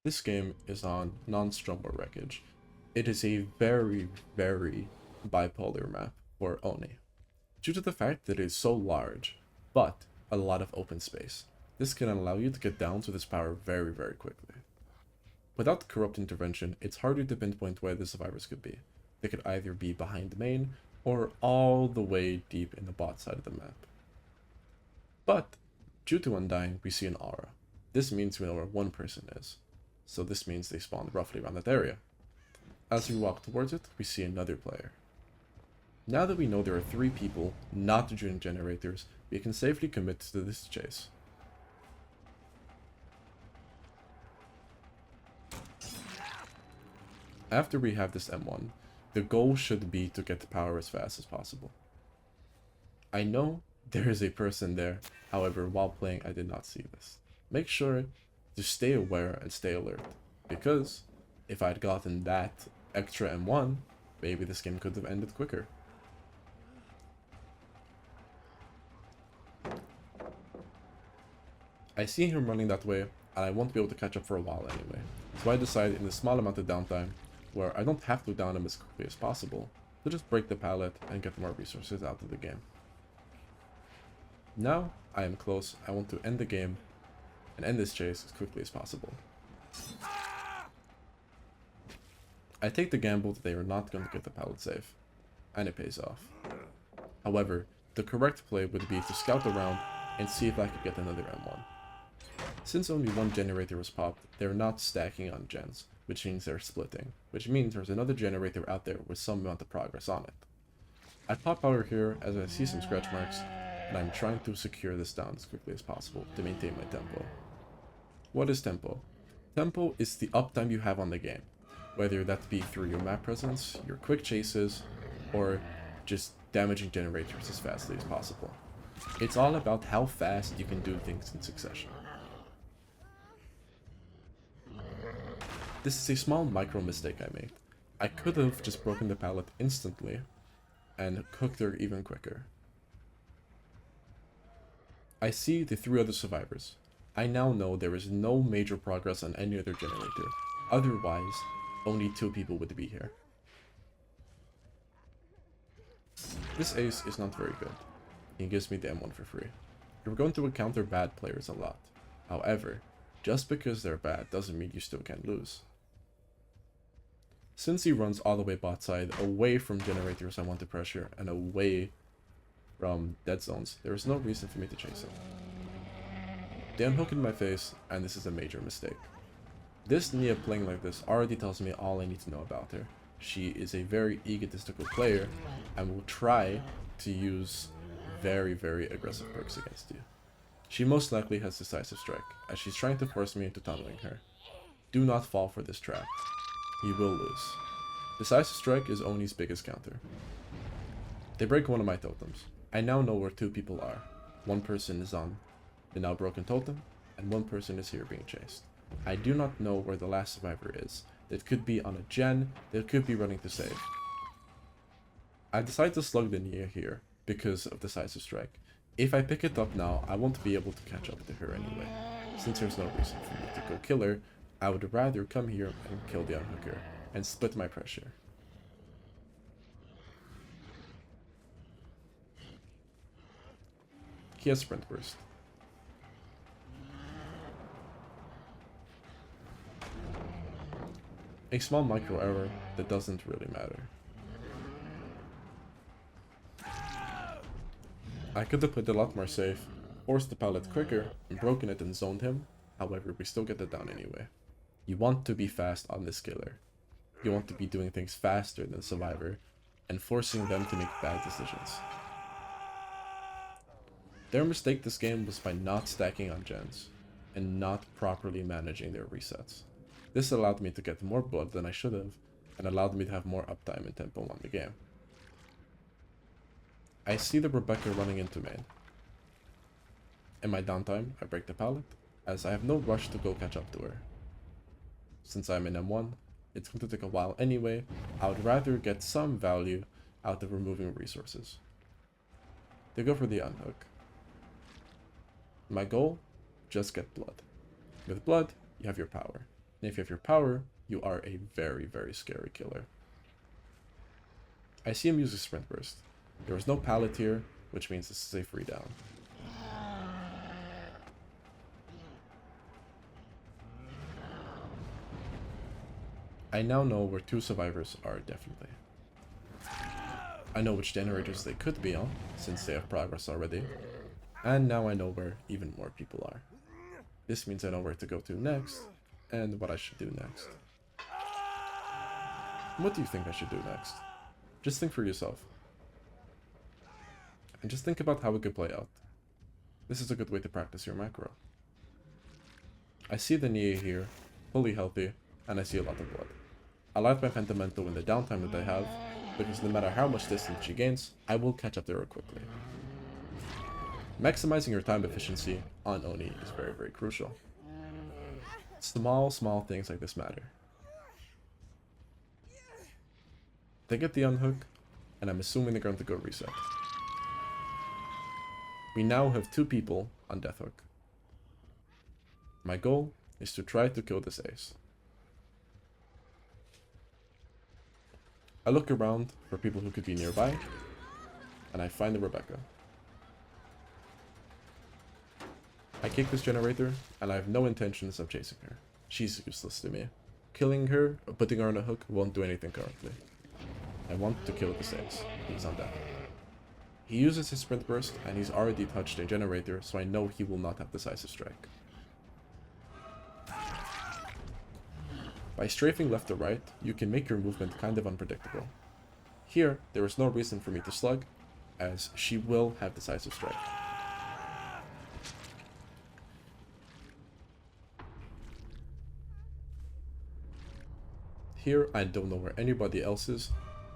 This game is on non-Strombo wreckage. It is a very, very bipolar map for ONI, due to the fact that it is so large, but a lot of open space. This can allow you to get down to this power very, very quickly. Without corrupt intervention, it's harder to pinpoint where the survivors could be. They could either be behind the main, or all the way deep in the bot side of the map. But, due to Undying, we see an aura. This means we know where one person is. So this means they spawned roughly around that area. As we walk towards it, we see another player. Now that we know there are 3 people, not drone generators, we can safely commit to this chase. After we have this M1, the goal should be to get the power as fast as possible. I know there is a person there, however while playing I did not see this. Make sure to stay aware and stay alert, because if I'd gotten that extra M1, maybe this game could have ended quicker. I see him running that way, and I won't be able to catch up for a while anyway, so I decide in the small amount of downtime, where I don't have to down him as quickly as possible, to just break the pallet and get more resources out of the game. Now I am close, I want to end the game and end this chase as quickly as possible. I take the gamble that they are not going to get the pallet safe, and it pays off. However, the correct play would be to scout around and see if I could get another M1. Since only one generator was popped, they're not stacking on gens, which means they're splitting, which means there's another generator out there with some amount of progress on it. I pop power here as I see some scratch marks, and I'm trying to secure this down as quickly as possible to maintain my tempo. What is tempo? Tempo is the uptime you have on the game, whether that be through your map presence, your quick chases, or just damaging generators as fastly as possible. It's all about how fast you can do things in succession. This is a small micro mistake I made. I could have just broken the pallet instantly and cooked her even quicker. I see the 3 other survivors. I now know there is no major progress on any other generator. Otherwise, only 2 people would be here. This ace is not very good. He gives me the M1 for free. You're going to encounter bad players a lot. However, just because they're bad doesn't mean you still can't lose. Since he runs all the way bot side, away from generators I want to pressure, and away from dead zones, there is no reason for me to chase him. They unhook in my face, and this is a major mistake. This Nia playing like this already tells me all I need to know about her. She is a very egotistical player, and will try to use very, very aggressive perks against you. She most likely has Decisive Strike, as she's trying to force me into tunneling her. Do not fall for this trap. You will lose. Decisive Strike is Oni's biggest counter. They break one of my totems. I now know where 2 people are. One person is on the now broken totem, and one person is here being chased. I do not know where the last survivor is. That could be on a gen, that could be running to save. I decide to slug the Nia here, because of Decisive Strike. If I pick it up now, I won't be able to catch up to her anyway. Since there's no reason for me to go kill her, I would rather come here and kill the unhooker, and split my pressure. He has Sprint Burst. A small micro error that doesn't really matter. I could have played a lot more safe, forced the pallet quicker, and broken it and zoned him, however we still get it down anyway. You want to be fast on this killer. You want to be doing things faster than Survivor, and forcing them to make bad decisions. Their mistake this game was by not stacking on gens, and not properly managing their resets. This allowed me to get more blood than I should have, and allowed me to have more uptime and tempo on the game. I see the Rebecca running into main. In my downtime, I break the pallet, as I have no rush to go catch up to her. Since I'm in M1, it's going to take a while anyway. I would rather get some value out of removing resources. They go for the unhook. My goal? Just get blood. With blood, you have your power. And if you have your power, you are a very, very scary killer. I see him use a sprint burst. There is no pallet here, which means this is a free down. I now know where 2 survivors are definitely. I know which generators they could be on, since they have progress already. And now I know where even more people are. This means I know where to go to next, and what I should do next. What do you think I should do next? Just think for yourself. And just think about how it could play out. This is a good way to practice your macro. I see the Nia here, fully healthy, and I see a lot of blood. I like my Pentamento in the downtime that I have, because no matter how much distance she gains, I will catch up to her quickly. Maximizing your time efficiency on Oni is very, very crucial. Small things like this matter. They get the unhook, and I'm assuming they're going to go reset. We now have 2 people on death hook. My goal is to try to kill this ace. I look around for people who could be nearby, and I find the Rebecca. I kick this generator, and I have no intentions of chasing her. She's useless to me. Killing her or putting her on a hook won't do anything currently. I want to kill this ace. He's on death. He uses his sprint burst, and he's already touched a generator, so I know he will not have decisive strike. By strafing left or right, you can make your movement kind of unpredictable. Here, there is no reason for me to slug, as she will have decisive strike. Here, I don't know where anybody else is,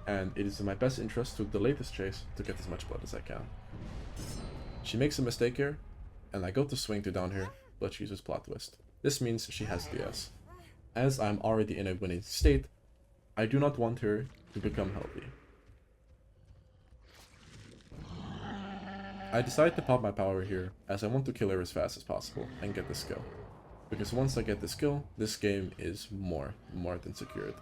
and it is in my best interest to delay this chase to get as much blood as I can. She makes a mistake here, and I go to swing to down here, but she uses plot twist. This means she has DS. As I'm already in a winning state, I do not want her to become healthy. I decide to pop my power here, as I want to kill her as fast as possible and get this kill. Because once I get this kill, this game is more than secured.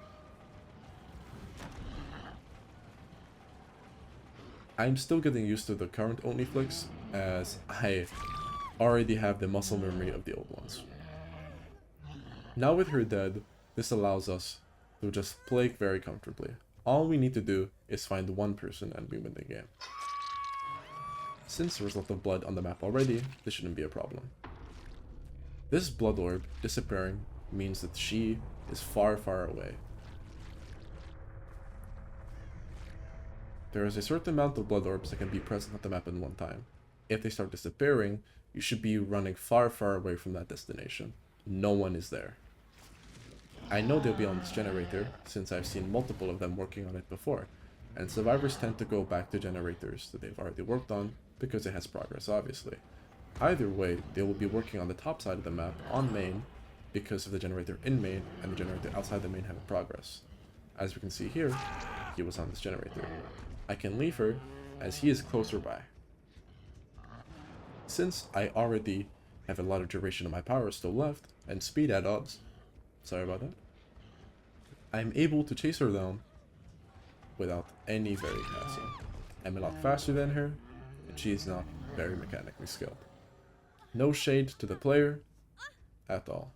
I'm still getting used to the current Oni flicks, as I already have the muscle memory of the old ones. Now with her dead, this allows us to just play very comfortably. All we need to do is find one person and we win the game. Since there was a lot of blood on the map already, this shouldn't be a problem. This blood orb disappearing means that she is far away. There is a certain amount of blood orbs that can be present on the map at one time. If they start disappearing, you should be running far away from that destination. No one is there. I know they'll be on this generator, since I've seen multiple of them working on it before, and survivors tend to go back to generators that they've already worked on, because it has progress, obviously. Either way, they will be working on the top side of the map, on main, because of the generator in main, and the generator outside the main having progress. As we can see here, he was on this generator. I can leave her, as he is closer by. Since I already have a lot of duration of my power still left, and speed at odds, sorry about that, I'm able to chase her down without any very hassle. I'm a lot faster than her, and she is not very mechanically skilled. No shade to the player at all.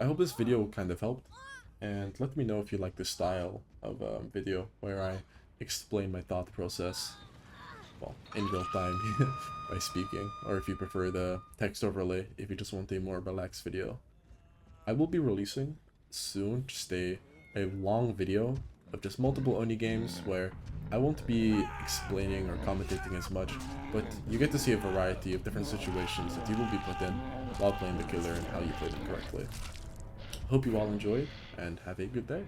I hope this video kind of helped, and let me know if you like this style of video where I explain my thought process, well, in real time by speaking, or if you prefer the text overlay if you just want a more relaxed video. I will be releasing soon just a long video of just multiple Oni games where I won't be explaining or commentating as much, but you get to see a variety of different situations that you will be put in while playing the killer and how you play them correctly. Hope you all enjoyed, and have a good day.